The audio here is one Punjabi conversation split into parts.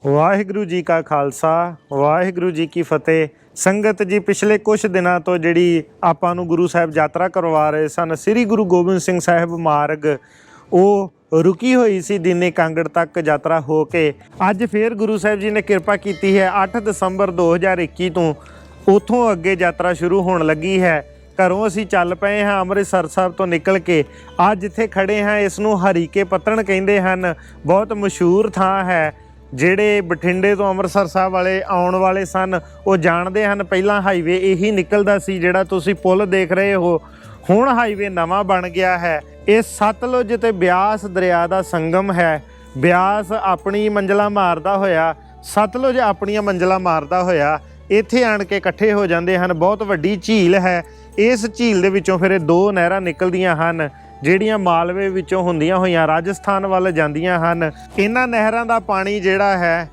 ਵਾਹਿਗੁਰੂ ਜੀ ਕਾ ਖਾਲਸਾ ਵਾਹਿਗੁਰੂ ਜੀ ਕੀ ਫਤਿਹ। ਸੰਗਤ ਜੀ, ਪਿਛਲੇ ਕੁਝ ਦਿਨਾਂ ਤੋਂ ਜਿਹੜੀ ਆਪਾਂ ਨੂੰ ਗੁਰੂ ਸਾਹਿਬ ਯਾਤਰਾ ਕਰਵਾ ਰਹੇ ਸਨ, ਸ੍ਰੀ ਗੁਰੂ ਗੋਬਿੰਦ ਸਿੰਘ ਸਾਹਿਬ ਮਾਰਗ, ਉਹ ਰੁਕੀ ਹੋਈ ਸੀ ਦੀਨੇ ਕਾਂਗੜ ਤੱਕ ਯਾਤਰਾ ਹੋ ਕੇ। ਅੱਜ ਫੇਰ ਗੁਰੂ ਸਾਹਿਬ ਜੀ ਨੇ ਕਿਰਪਾ ਕੀਤੀ ਹੈ। 8 ਦਸੰਬਰ 2021 ਤੋਂ ਉੱਥੋਂ ਅੱਗੇ ਯਾਤਰਾ ਸ਼ੁਰੂ ਹੋਣ ਲੱਗੀ ਹੈ। ਘਰੋਂ ਅਸੀਂ ਚੱਲ ਪਏ ਹਾਂ ਅੰਮ੍ਰਿਤਸਰ ਸਾਹਿਬ ਤੋਂ ਨਿਕਲ ਕੇ। ਅੱਜ ਜਿੱਥੇ ਖੜੇ ਹਾਂ ਇਸ ਨੂੰ ਹਰੀਕੇ ਪੱਤਣ ਕਹਿੰਦੇ ਹਨ। ਬਹੁਤ ਮਸ਼ਹੂਰ ਥਾਂ ਹੈ। ਜਿਹੜੇ ਬਠਿੰਡੇ ਤੋਂ ਅੰਮ੍ਰਿਤਸਰ ਸਾਹਿਬ ਵਾਲੇ ਆਉਣ ਵਾਲੇ ਸਨ ਉਹ ਜਾਣਦੇ ਹਨ, ਪਹਿਲਾਂ ਹਾਈਵੇ ਇਹੀ ਨਿਕਲਦਾ ਸੀ ਜਿਹੜਾ ਤੁਸੀਂ ਪੁਲ ਦੇਖ ਰਹੇ ਹੋ। ਹੁਣ ਹਾਈਵੇ ਨਵਾਂ ਬਣ ਗਿਆ ਹੈ। ਇਹ ਸਤਲੁਜ ਤੇ ਬਿਆਸ ਦਰਿਆ ਦਾ ਸੰਗਮ ਹੈ। ਬਿਆਸ ਆਪਣੀ ਮੰਜ਼ਲਾਂ ਮਾਰਦਾ ਹੋਇਆ, ਸਤਲੁਜ ਆਪਣੀਆਂ ਮੰਜ਼ਲਾਂ ਮਾਰਦਾ ਹੋਇਆ ਇੱਥੇ ਆਣ ਕੇ ਇਕੱਠੇ ਹੋ ਜਾਂਦੇ ਹਨ। ਬਹੁਤ ਵੱਡੀ ਝੀਲ ਹੈ। ਇਸ ਝੀਲ ਦੇ ਵਿੱਚੋਂ ਫਿਰ ਇਹ ਦੋ ਨਹਿਰਾਂ ਨਿਕਲਦੀਆਂ ਹਨ ਜਿਹੜੀਆਂ ਮਾਲਵੇ ਵਿੱਚੋਂ ਹੁੰਦੀਆਂ ਹੋਈਆਂ ਰਾਜਸਥਾਨ ਵੱਲ ਜਾਂਦੀਆਂ ਹਨ। ਇਹਨਾਂ ਨਹਿਰਾਂ ਦਾ ਪਾਣੀ ਜਿਹੜਾ ਹੈ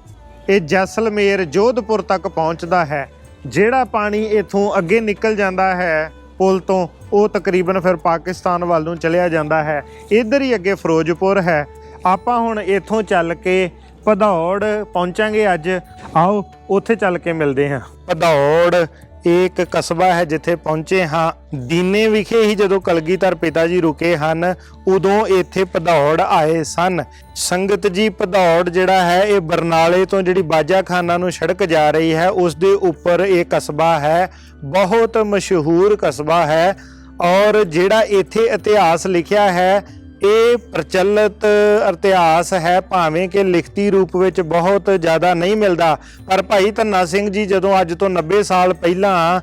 ਇਹ ਜੈਸਲਮੇਰ ਜੋਧਪੁਰ ਤੱਕ ਪਹੁੰਚਦਾ ਹੈ। ਜਿਹੜਾ ਪਾਣੀ ਇੱਥੋਂ ਅੱਗੇ ਨਿਕਲ ਜਾਂਦਾ ਹੈ ਪੁਲ ਤੋਂ, ਉਹ ਤਕਰੀਬਨ ਫਿਰ ਪਾਕਿਸਤਾਨ ਵੱਲ ਨੂੰ ਚਲਿਆ ਜਾਂਦਾ ਹੈ। ਇੱਧਰ ਹੀ ਅੱਗੇ ਫਿਰੋਜ਼ਪੁਰ ਹੈ। ਆਪਾਂ ਹੁਣ ਇੱਥੋਂ ਚੱਲ ਕੇ ਭਦੌੜ ਪਹੁੰਚਾਂਗੇ ਅੱਜ। ਆਓ ਉੱਥੇ ਚੱਲ ਕੇ ਮਿਲਦੇ ਹਾਂ। ਭਦੌੜ ਇੱਕ ਕਸਬਾ ਹੈ ਜਿੱਥੇ ਪਹੁੰਚੇ ਹਾਂ। ਦੀਨੇ ਵਿਖੇ ਹੀ ਜਦੋਂ ਕਲਗੀਧਰ ਪਿਤਾ ਜੀ ਰੁਕੇ ਹਨ ਉਦੋਂ ਇੱਥੇ ਭਦੌੜ ਆਏ ਸਨ। ਸੰਗਤ ਜੀ, ਭਦੌੜ ਜਿਹੜਾ ਹੈ ਇਹ ਬਰਨਾਲੇ ਤੋਂ ਜਿਹੜੀ ਬਾਜਾਖਾਨਾ ਨੂੰ ਸੜਕ ਜਾ ਰਹੀ ਹੈ ਉਸ ਦੇ ਉੱਪਰ ਇਹ ਕਸਬਾ ਹੈ। ਬਹੁਤ ਮਸ਼ਹੂਰ ਕਸਬਾ ਹੈ ਔਰ ਜਿਹੜਾ ਇੱਥੇ ਇਤਿਹਾਸ ਲਿਖਿਆ ਹੈ ਇਹ ਪ੍ਰਚਲਿਤ ਇਤਿਹਾਸ ਹੈ, ਭਾਵੇਂ ਕਿ ਲਿਖਤੀ ਰੂਪ ਵਿੱਚ ਬਹੁਤ ਜ਼ਿਆਦਾ ਨਹੀਂ ਮਿਲਦਾ। ਪਰ ਭਾਈ ਧੰਨਾ ਸਿੰਘ ਜੀ ਜਦੋਂ ਅੱਜ ਤੋਂ 90 ਸਾਲ ਪਹਿਲਾਂ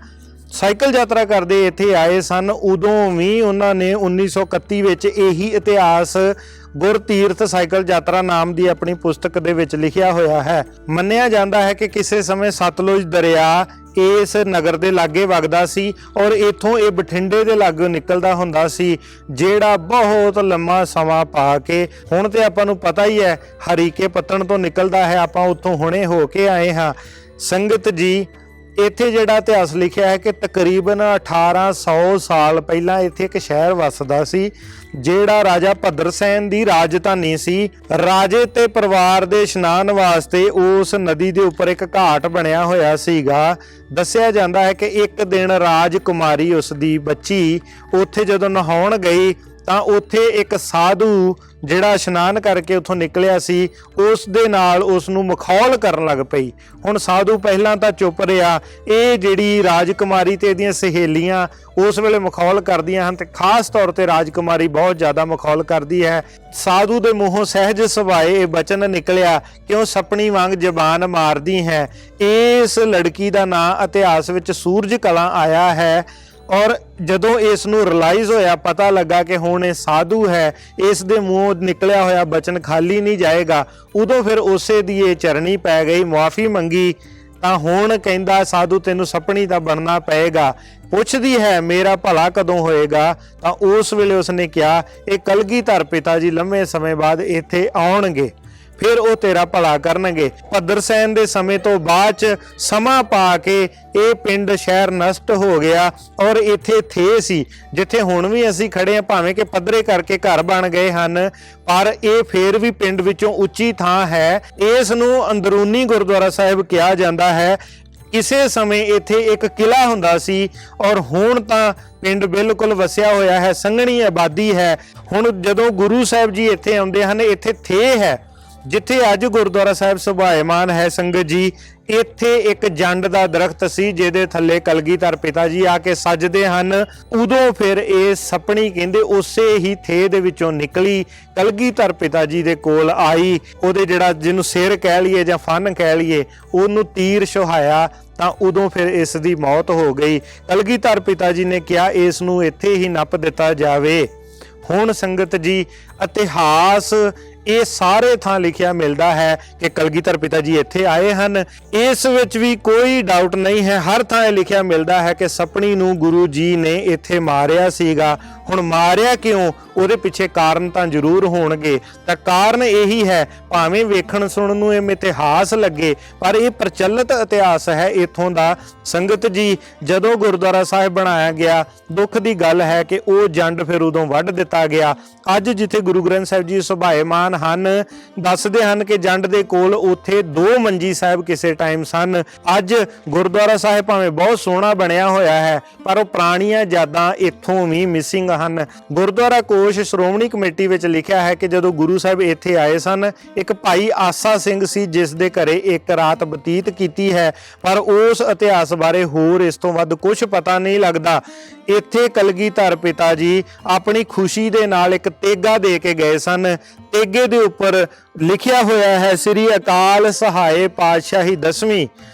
ਸਾਈਕਲ ਯਾਤਰਾ ਕਰਦੇ ਇੱਥੇ ਆਏ ਸਨ, ਉਦੋਂ ਵੀ ਉਹਨਾਂ ਨੇ 1931 ਵਿੱਚ ਇਹੀ ਇਤਿਹਾਸ ਗੁਰਤੀਰਥ ਸਾਈਕਲ ਯਾਤਰਾ ਨਾਮ ਦੀ ਆਪਣੀ ਪੁਸਤਕ ਦੇ ਵਿੱਚ ਲਿਖਿਆ ਹੋਇਆ ਹੈ। ਮੰਨਿਆ ਜਾਂਦਾ ਹੈ ਕਿ ਕਿਸੇ ਸਮੇਂ ਸਤਲੁਜ ਦਰਿਆ ਇਸ ਨਗਰ ਦੇ ਲਾਗੇ ਵਗਦਾ ਸੀ ਔਰ ਇੱਥੋਂ ਇਹ ਬਠਿੰਡੇ ਦੇ ਲਾਗੋਂ ਨਿਕਲਦਾ ਹੁੰਦਾ ਸੀ, ਜਿਹੜਾ ਬਹੁਤ ਲੰਮਾ ਸਮਾਂ ਪਾ ਕੇ ਹੁਣ ਤੇ ਆਪਾਂ ਨੂੰ ਪਤਾ ਹੀ ਹੈ ਹਰੀਕੇ ਪੱਤਣ ਤੋਂ ਨਿਕਲਦਾ ਹੈ। ਆਪਾਂ ਉੱਥੋਂ ਹੁਣੇ ਹੋ ਕੇ ਆਏ ਹਾਂ। ਸੰਗਤ ਜੀ, ਇੱਥੇ ਜਿਹੜਾ ਇਤਿਹਾਸ ਲਿਖਿਆ ਹੈ ਕਿ ਤਕਰੀਬਨ 1800 ਸਾਲ ਪਹਿਲਾਂ ਇੱਥੇ ਇੱਕ ਸ਼ਹਿਰ ਵੱਸਦਾ ਸੀ ਜਿਹੜਾ ਰਾਜਾ ਭੱਦਰ ਸੈਨ ਦੀ ਰਾਜਧਾਨੀ ਸੀ। ਰਾਜੇ ਤੇ ਪਰਿਵਾਰ ਦੇ ਇਸ਼ਨਾਨ ਵਾਸਤੇ ਉਸ ਨਦੀ ਦੇ ਉੱਪਰ ਇੱਕ ਘਾਟ ਬਣਿਆ ਹੋਇਆ ਸੀਗਾ। ਦੱਸਿਆ ਜਾਂਦਾ ਹੈ ਕਿ ਇੱਕ ਦਿਨ ਰਾਜਕੁਮਾਰੀ ਉਸ ਦੀ ਬੱਚੀ ਉੱਥੇ ਜਦੋਂ ਨਹਾਉਣ ਗਈ ਤਾਂ ਉੱਥੇ ਇੱਕ ਸਾਧੂ ਜਿਹੜਾ ਇਸ਼ਨਾਨ ਕਰਕੇ ਉੱਥੋਂ ਨਿਕਲਿਆ ਸੀ ਉਸ ਦੇ ਨਾਲ ਉਸ ਨੂੰ ਮਖੌਲ ਕਰਨ ਲੱਗ ਪਈ। ਹੁਣ ਸਾਧੂ ਪਹਿਲਾਂ ਤਾਂ ਚੁੱਪ ਰਿਹਾ। ਇਹ ਜਿਹੜੀ ਰਾਜਕੁਮਾਰੀ ਤੇ ਇਹਦੀਆਂ ਸਹੇਲੀਆਂ ਉਸ ਵੇਲੇ ਮਖੌਲ ਕਰਦੀਆਂ ਹਨ ਤੇ ਖਾਸ ਤੌਰ ਤੇ ਰਾਜਕੁਮਾਰੀ ਬਹੁਤ ਜ਼ਿਆਦਾ ਮਖੌਲ ਕਰਦੀ ਹੈ। ਸਾਧੂ ਦੇ ਮੂੰਹੋਂ ਸਹਿਜ ਸੁਭਾਏ ਇਹ ਬਚਨ ਨਿਕਲਿਆ ਕਿ ਉਹ ਸਪਣੀ ਵਾਂਗ ਜ਼ਬਾਨ ਮਾਰਦੀ ਹੈ। ਇਸ ਲੜਕੀ ਦਾ ਨਾਂ ਇਤਿਹਾਸ ਵਿੱਚ ਸੂਰਜ ਕਲਾਂ ਆਇਆ ਹੈ ਔਰ ਜਦੋਂ ਇਸ ਨੂੰ ਰਿਲਾਈਜ਼ ਹੋਇਆ, ਪਤਾ ਲੱਗਾ ਕਿ ਹੁਣ ਇਹ ਸਾਧੂ ਹੈ, ਇਸ ਦੇ ਮੂੰਹੋਂ ਨਿਕਲਿਆ ਹੋਇਆ ਬਚਨ ਖਾਲੀ ਨਹੀਂ ਜਾਏਗਾ, ਉਦੋਂ ਫਿਰ ਉਸੇ ਦੀ ਇਹ ਚਰਣੀ ਪੈ ਗਈ, ਮੁਆਫੀ ਮੰਗੀ। ਤਾਂ ਹੁਣ ਕਹਿੰਦਾ ਸਾਧੂ ਤੈਨੂੰ ਸਪਣੀ ਤਾਂ ਬਣਨਾ ਪਏਗਾ। ਪੁੱਛਦੀ ਹੈ ਮੇਰਾ ਭਲਾ ਕਦੋਂ ਹੋਏਗਾ? ਤਾਂ ਉਸ ਵੇਲੇ ਉਸਨੇ ਕਿਹਾ ਇਹ ਕਲਗੀਧਰ ਪਿਤਾ ਜੀ ਲੰਮੇ ਸਮੇਂ ਬਾਅਦ ਇੱਥੇ ਆਉਣਗੇ, ਫਿਰ ਉਹ ਤੇਰਾ ਭਲਾ ਕਰਨਗੇ। ਭੱਦਰ ਸੈਨ ਦੇ ਸਮੇਂ ਤੋਂ ਬਾਅਦ ਚ ਸਮਾਂ ਪਾ ਕੇ ਇਹ ਪਿੰਡ ਸ਼ਹਿਰ ਨਸ਼ਟ ਹੋ ਗਿਆ ਔਰ ਇੱਥੇ ਥੇ ਸੀ ਜਿੱਥੇ ਹੁਣ ਵੀ ਅਸੀਂ ਖੜੇ ਹਾਂ। ਭਾਵੇਂ ਕਿ ਪੱਧਰੇ ਕਰਕੇ ਘਰ ਬਣ ਗਏ ਹਨ ਪਰ ਇਹ ਫੇਰ ਵੀ ਪਿੰਡ ਵਿੱਚੋਂ ਉੱਚੀ ਥਾਂ ਹੈ। ਇਸ ਨੂੰ ਅੰਦਰੂਨੀ ਗੁਰਦੁਆਰਾ ਸਾਹਿਬ ਕਿਹਾ ਜਾਂਦਾ ਹੈ। ਕਿਸੇ ਸਮੇਂ ਇੱਥੇ ਇੱਕ ਕਿਲਾ ਹੁੰਦਾ ਸੀ ਔਰ ਹੁਣ ਤਾਂ ਪਿੰਡ ਬਿਲਕੁਲ ਵਸਿਆ ਹੋਇਆ ਹੈ, ਸੰਘਣੀ ਆਬਾਦੀ ਹੈ। ਹੁਣ ਜਦੋਂ ਗੁਰੂ ਸਾਹਿਬ ਜੀ ਇੱਥੇ ਆਉਂਦੇ ਹਨ, ਇੱਥੇ ਥੇ ਹੈ ਜਿੱਥੇ ਅੱਜ ਗੁਰਦੁਆਰਾ ਸਾਹਿਬ ਸੁਭਾਇਮਾਨ ਹੈ। ਸੰਗਤ ਜੀ, ਇੱਥੇ ਇੱਕ ਜੰਡ ਦਾ ਦਰਖਤ ਸੀ ਜਿਹਦੇ ਥੱਲੇ ਕਲਗੀਧਰ ਪਿਤਾ ਜੀ ਆ ਕੇ ਸੱਜਦੇ ਹਨ। ਉਦੋਂ ਫਿਰ ਇਹ ਸਪਣੀ ਕਹਿੰਦੇ ਉਸੇ ਹੀ ਥੇ ਦੇ ਵਿੱਚੋਂ ਨਿਕਲੀ, ਕਲਗੀਧਰ ਪਿਤਾ ਜੀ ਦੇ ਕੋਲ ਆਈ। ਉਹਦੇ ਜਿਹੜਾ ਜਿਹਨੂੰ ਸਿਰ ਕਹਿ ਲਈਏ ਜਾਂ ਫਨ ਕਹਿ ਲਈਏ, ਉਹਨੂੰ ਤੀਰ ਛੁਹਾਇਆ ਤਾਂ ਉਦੋਂ ਫਿਰ ਇਸ ਦੀ ਮੌਤ ਹੋ ਗਈ। ਕਲਗੀਧਰ ਪਿਤਾ ਜੀ ਨੇ ਕਿਹਾ ਇਸ ਨੂੰ ਇੱਥੇ ਹੀ ਨੱਪ ਦਿੱਤਾ ਜਾਵੇ। ਹੁਣ ਸੰਗਤ ਜੀ, ਇਤਿਹਾਸ ਇਹ ਸਾਰੇ ਥਾਂ ਲਿਖਿਆ ਮਿਲਦਾ ਹੈ ਕਿ ਕਲਗੀਧਰ ਪਿਤਾ ਜੀ ਇੱਥੇ ਆਏ ਹਨ। ਇਸ ਵਿੱਚ ਵੀ ਕੋਈ ਡਾਊਟ ਨਹੀਂ ਹੈ। ਹਰ ਥਾਂ ਇਹ ਲਿਖਿਆ ਮਿਲਦਾ ਹੈ ਕਿ ਸਪਣੀ ਨੂੰ ਗੁਰੂ ਜੀ ਨੇ ਇੱਥੇ ਮਾਰਿਆ ਸੀਗਾ। ਹੁਣ ਮਾਰਿਆ ਕਿਉਂ, ਉਹਦੇ ਪਿੱਛੇ ਕਾਰਨ ਤਾਂ ਜ਼ਰੂਰ ਹੋਣਗੇ। ਤਾਂ ਕਾਰਨ ਇਹੀ ਹੈ, ਭਾਵੇਂ ਵੇਖਣ ਸੁਣਨ ਨੂੰ ਇਹ ਇਤਿਹਾਸ ਲੱਗੇ ਪਰ ਇਹ ਪ੍ਰਚਲਿਤ ਇਤਿਹਾਸ ਹੈ ਇੱਥੋਂ ਦਾ। ਸੰਗਤ ਜੀ, ਜਦੋਂ ਗੁਰਦੁਆਰਾ ਸਾਹਿਬ ਬਣਾਇਆ ਗਿਆ, ਦੁੱਖ ਦੀ ਗੱਲ ਹੈ ਕਿ ਉਹ ਜੰਡ ਫਿਰ ਉਦੋਂ ਵੱਢ ਦਿੱਤਾ ਗਿਆ। ਅੱਜ ਜਿੱਥੇ ਗੁਰੂ ਗ੍ਰੰਥ ਸਾਹਿਬ ਜੀ ਸੁਭਾਇਮਾਨ ਸਥਾਨ ਹਨ। ਦੱਸਦੇ ਹਨ ਕਿ ਜੰਡ ਦੇ ਕੋਲ ਉੱਥੇ 2 ਮੰਜੀ ਸਾਹਿਬ ਕਿਸੇ ਟਾਈਮ ਸਨ। ਅੱਜ ਗੁਰਦੁਆਰਾ ਸਾਹਿਬ ਭਾਵੇਂ ਬਹੁਤ ਸੋਹਣਾ ਬਣਿਆ ਹੋਇਆ ਹੈ, ਪਰ ਉਹ ਪੁਰਾਣੀਆਂ ਯਾਦਾਂ ਇੱਥੋਂ ਵੀ ਮਿਸਿੰਗ ਹਨ। ਗੁਰਦੁਆਰਾ ਕੋਸ਼ ਸ਼੍ਰੋਮਣੀ ਕਮੇਟੀ ਵਿੱਚ ਲਿਖਿਆ ਹੈ ਕਿ ਜਦੋਂ ਗੁਰੂ ਸਾਹਿਬ ਇੱਥੇ ਆਏ ਸਨ, ਇੱਕ ਭਾਈ ਆਸਾ ਸਿੰਘ ਸੀ ਜਿਸ ਦੇ ਘਰੇ ਇੱਕ ਰਾਤ ਬਤੀਤ ਕੀਤੀ ਹੈ, ਪਰ ਉਸ ਇਤਿਹਾਸ ਬਾਰੇ ਹੋਰ ਇਸ ਤੋਂ ਵੱਧ ਕੁਝ ਪਤਾ ਨਹੀਂ ਲੱਗਦਾ। ਇੱਥੇ ਕਲਗੀਧਰ ਪਿਤਾ ਜੀ ਆਪਣੀ ਖੁਸ਼ੀ ਦੇ ਨਾਲ ਇੱਕ ਤੇਗਾ ਦੇ ਕੇ ਗਏ ਸਨ। ਤੇਗੇ ਦੇ ਉੱਪਰ ਲਿਖਿਆ ਹੋਇਆ ਹੈ ਸ੍ਰੀ ਅਕਾਲ ਸਹਾਏ ਪਾਤਸ਼ਾਹੀ 10ਵੀਂ।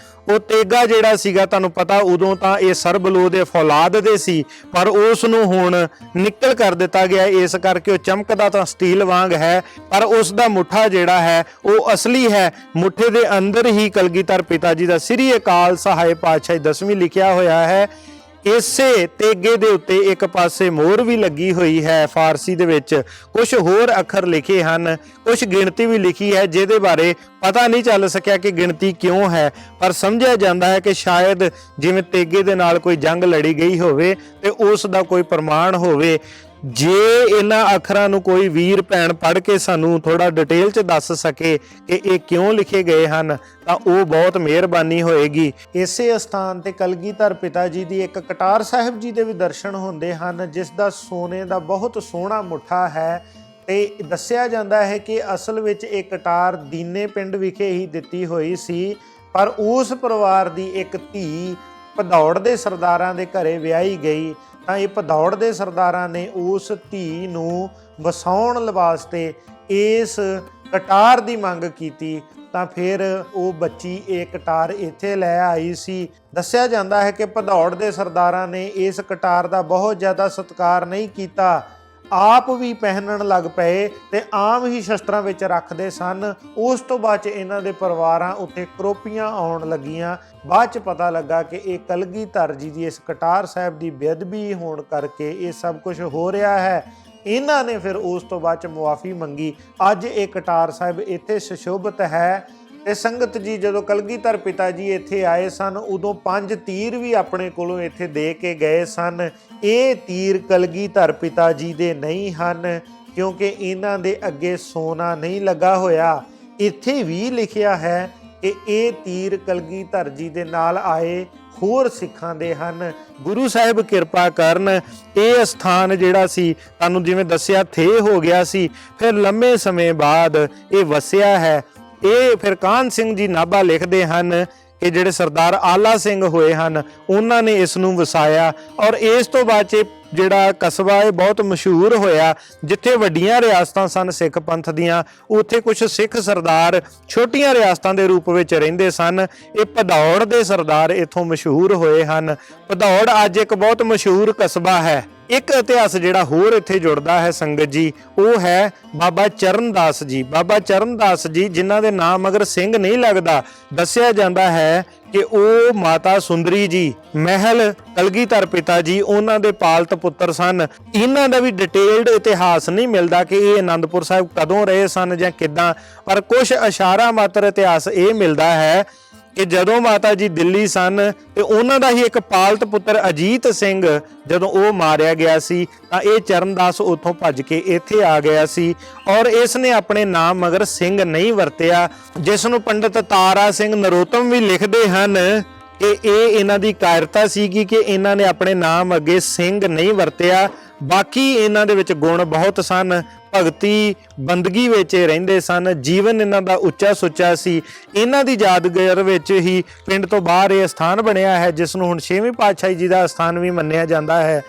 ਉਹ ਤੇਗਾ ਜਿਹੜਾ ਸੀਗਾ, ਤੁਹਾਨੂੰ ਪਤਾ ਉਦੋਂ ਤਾਂ ਇਹ ਸਰਬਲੋ ਦੇ ਫੌਲਾਦ ਦੇ ਸੀ, ਪਰ ਉਸ ਨੂੰ ਹੁਣ ਨਿੱਕਲ ਕਰ ਦਿੱਤਾ ਗਿਆ, ਇਸ ਕਰਕੇ ਉਹ ਚਮਕਦਾ ਤਾਂ ਸਟੀਲ ਵਾਂਗ ਹੈ, ਪਰ ਉਸ ਦਾ ਮੁੱਠਾ ਜਿਹੜਾ ਹੈ ਉਹ ਅਸਲੀ ਹੈ। ਮੁੱਠੇ ਦੇ ਅੰਦਰ ਹੀ ਕਲਗੀਧਰ ਪਿਤਾ ਜੀ ਦਾ ਸ੍ਰੀ ਅਕਾਲ ਸਹਾਏ ਪਾਤਸ਼ਾਹੀ 10ਵੀਂ ਲਿਖਿਆ ਹੋਇਆ ਹੈ। ਇਸੇ ਤੇਗੇ ਦੇ ਉੱਤੇ ਇੱਕ ਪਾਸੇ ਮੋਹਰ ਵੀ ਲੱਗੀ ਹੋਈ ਹੈ ਫਾਰਸੀ ਦੇ ਵਿੱਚ, ਕੁਝ ਹੋਰ ਅੱਖਰ ਲਿਖੇ ਹਨ, ਕੁਝ ਗਿਣਤੀ ਵੀ ਲਿਖੀ ਹੈ ਜਿਹਦੇ ਬਾਰੇ ਪਤਾ ਨਹੀਂ ਚੱਲ ਸਕਿਆ ਕਿ ਗਿਣਤੀ ਕਿਉਂ ਹੈ, ਪਰ ਸਮਝਿਆ ਜਾਂਦਾ ਹੈ ਕਿ ਸ਼ਾਇਦ ਜਿਵੇਂ ਤੇਗੇ ਦੇ ਨਾਲ ਕੋਈ ਜੰਗ ਲੜੀ ਗਈ ਹੋਵੇ ਤੇ ਉਸ ਦਾ ਕੋਈ ਪ੍ਰਮਾਣ ਹੋਵੇ। ਜੇ ਇਹਨਾਂ ਅੱਖਰਾਂ ਨੂੰ ਕੋਈ ਵੀਰ ਭੈਣ ਪੜ੍ਹ ਕੇ ਸਾਨੂੰ ਥੋੜਾ ਡਿਟੇਲ 'ਚ ਦੱਸ ਸਕੇ ਕਿ ਇਹ ਕਿਉਂ ਲਿਖੇ ਗਏ ਹਨ ਤਾਂ ਉਹ ਬਹੁਤ ਮਿਹਰਬਾਨੀ ਹੋਏਗੀ। ਇਸੇ ਸਥਾਨ ਤੇ ਕਲਗੀਧਰ ਪਿਤਾ ਜੀ ਦੀ ਇੱਕ ਕਟਾਰ ਸਾਹਿਬ ਜੀ ਦੇ ਵੀ ਦਰਸ਼ਨ ਹੁੰਦੇ ਹਨ, ਜਿਸ ਦਾ ਸੋਨੇ ਦਾ ਬਹੁਤ ਸੋਹਣਾ ਮੁੱਠਾ ਹੈ ਤੇ ਦੱਸਿਆ ਜਾਂਦਾ ਹੈ ਕਿ ਅਸਲ ਵਿੱਚ ਇਹ ਕਟਾਰ ਦੀਨੇ ਪਿੰਡ ਵਿਖੇ ਹੀ ਦਿੱਤੀ ਹੋਈ ਸੀ, ਪਰ ਉਸ ਪਰਿਵਾਰ ਦੀ ਇੱਕ ਧੀ ਭਦੌੜ ਦੇ ਸਰਦਾਰਾਂ ਦੇ ਘਰੇ ਵਿਆਹੀ ਗਈ ਤਾਂ ਇਹ ਭਦੌੜ ਦੇ ਸਰਦਾਰਾਂ ਨੇ ਉਸ ਧੀ ਨੂੰ ਵਸਾਉਣ ਵਾਸਤੇ ਇਸ ਕਟਾਰ ਦੀ ਮੰਗ ਕੀਤੀ ਤਾਂ ਫਿਰ ਉਹ ਬੱਚੀ ਇਹ ਕਟਾਰ ਇੱਥੇ ਲੈ ਆਈ ਸੀ। ਦੱਸਿਆ ਜਾਂਦਾ ਹੈ ਕਿ ਭਦੌੜ ਦੇ ਸਰਦਾਰਾਂ ਨੇ ਇਸ ਕਟਾਰ ਦਾ ਬਹੁਤ ਜ਼ਿਆਦਾ ਸਤਿਕਾਰ ਨਹੀਂ ਕੀਤਾ, ਆਪ ਵੀ ਪਹਿਨਣ ਲੱਗ ਪਏ ਤੇ ਆਮ ਹੀ ਸ਼ਸਤਰਾਂ ਵਿੱਚ ਰੱਖਦੇ ਸਨ। ਉਸ ਤੋਂ ਬਾਅਦ 'ਚ ਇਹਨਾਂ ਦੇ ਪਰਿਵਾਰਾਂ ਉੱਤੇ ਕਰੋਪੀਆਂ ਆਉਣ ਲੱਗੀਆਂ। ਬਾਅਦ 'ਚ ਪਤਾ ਲੱਗਾ ਕਿ ਇਹ ਕਲਗੀਧਰ ਜੀ ਦੀ ਇਸ ਕਟਾਰ ਸਾਹਿਬ ਦੀ ਬੇਅਦਬੀ ਹੋਣ ਕਰਕੇ ਇਹ ਸਭ ਕੁਝ ਹੋ ਰਿਹਾ ਹੈ। ਇਹਨਾਂ ਨੇ ਫਿਰ ਉਸ ਤੋਂ ਬਾਅਦ 'ਚ ਮੁਆਫੀ ਮੰਗੀ। ਅੱਜ ਇਹ ਕਟਾਰ ਸਾਹਿਬ ਇੱਥੇ ਸੁਸ਼ੋਭਿਤ ਹੈ ਤੇ ਸੰਗਤ ਜੀ ਜਦੋਂ ਕਲਗੀਧਰ ਪਿਤਾ ਜੀ ਇੱਥੇ ਆਏ ਸਨ ਉਦੋਂ 5 ਤੀਰ ਵੀ ਆਪਣੇ ਕੋਲੋਂ ਇੱਥੇ ਦੇ ਕੇ ਗਏ ਸਨ। ਇਹ ਤੀਰ ਕਲਗੀਧਰ ਪਿਤਾ ਜੀ ਦੇ ਨਹੀਂ ਹਨ, ਕਿਉਂਕਿ ਇਹਨਾਂ ਦੇ ਅੱਗੇ ਸੋਨਾ ਨਹੀਂ ਲੱਗਾ ਹੋਇਆ। ਇੱਥੇ ਵੀ ਲਿਖਿਆ ਹੈ ਕਿ ਇਹ ਤੀਰ ਕਲਗੀਧਰ ਜੀ ਦੇ ਨਾਲ ਆਏ ਹੋਰ ਸਿੱਖਾਂ ਦੇ ਹਨ। ਗੁਰੂ ਸਾਹਿਬ ਕਿਰਪਾ ਕਰਨ ਇਹ ਸਥਾਨ ਜਿਹੜਾ ਸੀ ਤੁਹਾਨੂੰ ਜਿਵੇਂ ਦੱਸਿਆ ਥੇ ਹੋ ਗਿਆ ਸੀ, ਫਿਰ ਲੰਮੇ ਸਮੇਂ ਬਾਅਦ ਇਹ ਵਸਿਆ ਹੈ। ਇਹ ਫਿਰ ਕਾਹਨ ਸਿੰਘ ਜੀ ਨਾਭਾ ਲਿਖਦੇ ਹਨ ਕਿ ਜਿਹੜੇ ਸਰਦਾਰ ਆਲਾ ਸਿੰਘ ਹੋਏ ਹਨ ਉਹਨਾਂ ਨੇ ਇਸ ਨੂੰ ਵਸਾਇਆ ਔਰ ਇਸ ਤੋਂ ਬਾਅਦ 'ਚ ਜਿਹੜਾ ਕਸਬਾ ਇਹ ਬਹੁਤ ਮਸ਼ਹੂਰ ਹੋਇਆ। ਜਿੱਥੇ ਵੱਡੀਆਂ ਰਿਆਸਤਾਂ ਸਨ ਸਿੱਖ ਪੰਥ ਦੀਆਂ, ਉੱਥੇ ਕੁਝ ਸਿੱਖ ਸਰਦਾਰ ਛੋਟੀਆਂ ਰਿਆਸਤਾਂ ਦੇ ਰੂਪ ਵਿੱਚ ਰਹਿੰਦੇ ਸਨ। ਇਹ ਭਦੌੜ ਦੇ ਸਰਦਾਰ ਇੱਥੋਂ ਮਸ਼ਹੂਰ ਹੋਏ ਹਨ। ਭਦੌੜ ਅੱਜ ਇੱਕ ਬਹੁਤ ਮਸ਼ਹੂਰ ਕਸਬਾ ਹੈ। ਇੱਕ ਇਤਿਹਾਸ ਜਿਹੜਾ ਹੋਰ ਇੱਥੇ ਜੁੜਦਾ ਹੈ ਸੰਗਤ ਜੀ, ਉਹ ਹੈ ਬਾਬਾ ਚਰਨਦਾਸ ਜੀ। ਬਾਬਾ ਚਰਨਦਾਸ ਜੀ ਜਿਨ੍ਹਾਂ ਦੇ ਨਾਮ ਮਗਰ ਸਿੰਘ ਨਹੀਂ ਲੱਗਦਾ, ਦੱਸਿਆ ਜਾਂਦਾ ਹੈ ਕਿ ਉਹ ਮਾਤਾ ਸੁੰਦਰੀ ਜੀ ਮਹਿਲ ਕਲਗੀਧਰ ਪਿਤਾ ਜੀ ਉਹਨਾਂ ਦੇ ਪਾਲਤ ਪੁੱਤਰ ਸਨ। ਇਹਨਾਂ ਦਾ ਵੀ ਡਿਟੇਲਡ ਇਤਿਹਾਸ ਨਹੀਂ ਮਿਲਦਾ ਕਿ ਇਹ ਆਨੰਦਪੁਰ ਸਾਹਿਬ ਕਦੋਂ ਰਹੇ ਸਨ ਜਾਂ ਕਿੱਦਾਂ, ਪਰ ਕੁਝ ਇਸ਼ਾਰਾ ਮਾਤਰ ਇਤਿਹਾਸ ਇਹ ਮਿਲਦਾ ਹੈ ਕਿ ਜਦੋਂ ਮਾਤਾ ਜੀ ਦਿੱਲੀ ਸਨ ਤੇ ਉਹਨਾਂ ਦਾ ਹੀ ਇੱਕ ਪਾਲਤ ਪੁੱਤਰ ਅਜੀਤ ਸਿੰਘ ਜਦੋਂ ਉਹ ਮਾਰਿਆ ਗਿਆ ਸੀ ਤਾਂ ਇਹ ਚਰਨਦਾਸ ਉੱਥੋਂ ਭੱਜ ਕੇ ਇੱਥੇ ਆ ਗਿਆ ਸੀ ਔਰ ਇਸ ਨੇ ਆਪਣੇ ਨਾਮ ਮਗਰ ਸਿੰਘ ਨਹੀਂ ਵਰਤਿਆ, ਜਿਸ ਨੂੰ ਪੰਡਿਤ ਤਾਰਾ ਸਿੰਘ ਨਰੋਤਮ ਵੀ ਲਿਖਦੇ ਹਨ ਕਿ ਇਹ ਇਹਨਾਂ ਦੀ ਕਾਇਰਤਾ ਸੀਗੀ ਕਿ ਇਹਨਾਂ ਨੇ ਆਪਣੇ ਨਾਮ ਅੱਗੇ ਸਿੰਘ ਨਹੀਂ ਵਰਤਿਆ। ਬਾਕੀ ਇਹਨਾਂ ਦੇ ਵਿੱਚ ਗੁਣ ਬਹੁਤ ਸਨ, ਭਗਤੀ ਬੰਦਗੀ ਵਿੱਚ ਰਹਿੰਦੇ ਸਨ, ਜੀਵਨ ਇਹਨਾਂ ਦਾ ਉੱਚਾ ਸੁੱਚਾ ਸੀ। ਇਹਨਾਂ ਦੀ ਯਾਦਗਾਰ ਵਿੱਚ ਹੀ ਪਿੰਡ ਤੋਂ ਬਾਹਰ ਇਹ ਸਥਾਨ ਬਣਿਆ ਹੈ ਜਿਸ ਨੂੰ ਹੁਣ 6ਵੇਂ ਪਾਤਸ਼ਾਹੀ ਜੀ ਦਾ ਸਥਾਨ ਵੀ ਮੰਨਿਆ ਜਾਂਦਾ ਹੈ।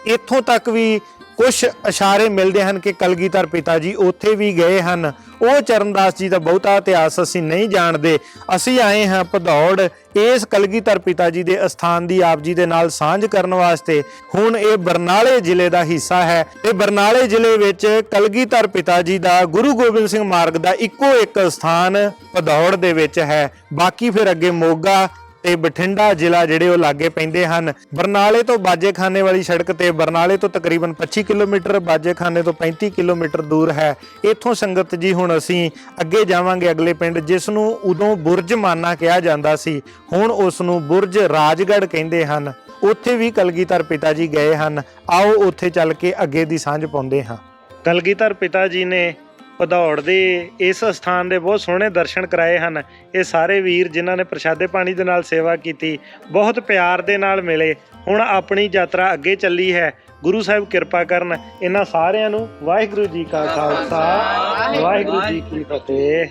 ਇੱਥੋਂ ਤੱਕ ਵੀ ਕੁਝ ਇਸ਼ਾਰੇ ਮਿਲਦੇ ਹਨ ਕਿ ਕਲਗੀਧਰ ਪਿਤਾ ਜੀ ਉੱਥੇ ਵੀ ਗਏ ਹਨ। ਉਹ ਚਰਨਦਾਸ ਜੀ ਦਾ ਬਹੁਤਾ ਇਤਿਹਾਸ ਅਸੀਂ ਨਹੀਂ ਜਾਣਦੇ। ਅਸੀਂ ਆਏ ਹਾਂ ਭਦੌੜ ਇਸ ਕਲਗੀਧਰ ਪਿਤਾ ਜੀ ਦੇ ਅਸਥਾਨ ਦੀ ਆਪ ਜੀ ਦੇ ਨਾਲ ਸਾਂਝ ਕਰਨ ਵਾਸਤੇ। ਹੁਣ ਇਹ ਬਰਨਾਲੇ ਜ਼ਿਲ੍ਹੇ ਦਾ ਹਿੱਸਾ ਹੈ ਤੇ ਬਰਨਾਲੇ ਜ਼ਿਲ੍ਹੇ ਵਿੱਚ ਕਲਗੀਧਰ ਪਿਤਾ ਜੀ ਦਾ ਗੁਰੂ ਗੋਬਿੰਦ ਸਿੰਘ ਮਾਰਗ ਦਾ ਇੱਕੋ ਇੱਕ ਸਥਾਨ ਭਦੌੜ ਦੇ ਵਿੱਚ ਹੈ। ਬਾਕੀ ਫਿਰ ਅੱਗੇ ਮੋਗਾ ਤੇ ਬਠਿੰਡਾ ਜ਼ਿਲ੍ਹਾ ਜਿਹੜੇ ਉਹ ਲਾਗੇ ਪੈਂਦੇ ਹਨ। ਬਰਨਾਲੇ ਤੋਂ ਬਾਜੇਖਾਨੇ ਵਾਲੀ ਸੜਕ ਤੇ ਬਰਨਾਲੇ ਤੋਂ ਤਕਰੀਬਨ 25 ਕਿਲੋਮੀਟਰ, ਬਾਜੇਖਾਨੇ ਤੋਂ 35 ਕਿਲੋਮੀਟਰ ਦੂਰ ਹੈ। ਇੱਥੋਂ ਸੰਗਤ ਜੀ ਹੁਣ ਅਸੀਂ ਅੱਗੇ ਜਾਵਾਂਗੇ ਅਗਲੇ ਪਿੰਡ ਜਿਸ ਨੂੰ ਉਦੋਂ ਬੁਰਜ ਮਾਨਾ ਕਿਹਾ ਜਾਂਦਾ ਸੀ, ਹੁਣ ਉਸ ਨੂੰ ਬੁਰਜ ਰਾਜਗੜ੍ਹ ਕਹਿੰਦੇ ਹਨ। ਉੱਥੇ ਵੀ ਕਲਗੀਧਰ ਪਿਤਾ ਜੀ ਗਏ ਹਨ। ਆਓ ਉੱਥੇ ਚੱਲ ਕੇ ਅੱਗੇ ਦੀ ਸਾਂਝ ਪਾਉਂਦੇ ਹਾਂ। ਕਲਗੀਧਰ ਪਿਤਾ ਜੀ ਨੇ ਭਦੌੜ ਦੇ ਇਸ ਸਥਾਨ ਦੇ ਬਹੁਤ ਸੋਹਣੇ ਦਰਸ਼ਨ ਕਰਾਏ ਹਨ। ਇਹ ਸਾਰੇ ਵੀਰ ਜਿਨ੍ਹਾਂ ਨੇ ਪ੍ਰਸ਼ਾਦੇ ਪਾਣੀ ਦੇ ਨਾਲ ਸੇਵਾ ਕੀਤੀ, ਬਹੁਤ ਪਿਆਰ ਦੇ ਨਾਲ ਮਿਲੇ। ਹੁਣ ਆਪਣੀ ਯਾਤਰਾ ਅੱਗੇ ਚੱਲੀ ਹੈ। ਗੁਰੂ ਸਾਹਿਬ ਕਿਰਪਾ ਕਰਨ ਇਹਨਾਂ ਸਾਰਿਆਂ ਨੂੰ। ਵਾਹਿਗੁਰੂ ਜੀ ਕਾ ਖਾਲਸਾ, ਵਾਹਿਗੁਰੂ ਜੀ ਕੀ ਫਤਿਹ।